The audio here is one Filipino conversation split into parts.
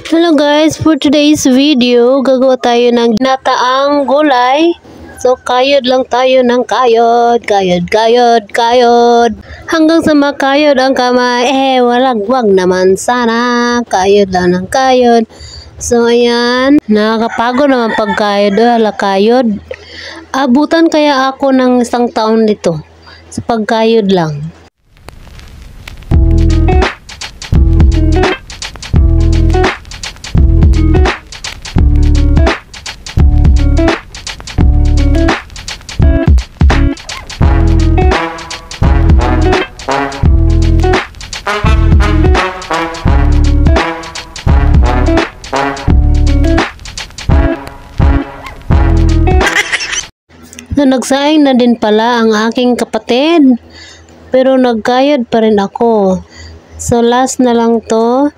Hello guys, for today's video, gagawa tayo ng ginataang gulay. So, kayod lang tayo ng kayod. Hanggang sa makayod ang kamay, wag naman sana. Kayod lang ng kayod. So, ayan, nakakapagod naman pagkayod. Kayod. Abutan kaya ako ng 1 taon dito sa pagkayod lang. Nagsaing na din pala ang aking kapatid, pero nagkayod pa rin ako. So last na lang to,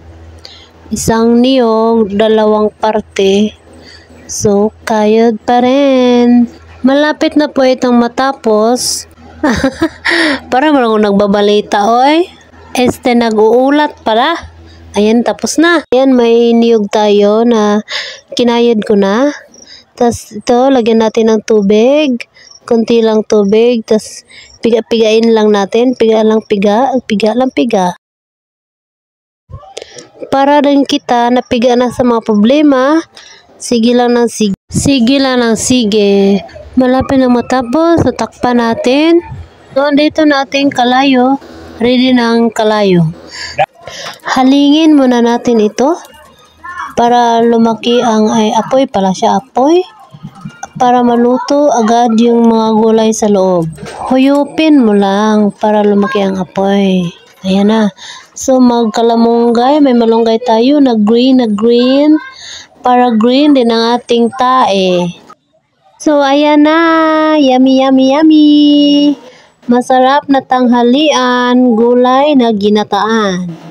1 niyog, 2 parte. So kayod pa rin. Malapit na po itong matapos. Para marang nagbabalita, oy. Nag-uulat pala. Ayan, tapos na. Ayan, may niyog tayo na kinayod ko na. Tapos ito, lagyan natin ng tubig. Kunti lang tubig. Tapos piga-pigain lang natin. Piga. Para rin kita napiga na sa mga problema. Sige lang ng sige. Malapit na matapos. So, takpan natin. So, dito natin kalayo. Ready na ang kalayo. Halingin muna natin ito. Para lumaki ang apoy pala siya, apoy. Para maluto agad yung mga gulay sa loob. Huyupin mo lang para lumaki ang apoy. Ayan na. So magkalamunggay, may malunggay tayo na green. Para green din ang ating tae. So ayan na. Yummy. Masarap na tanghalian, gulay na ginataan.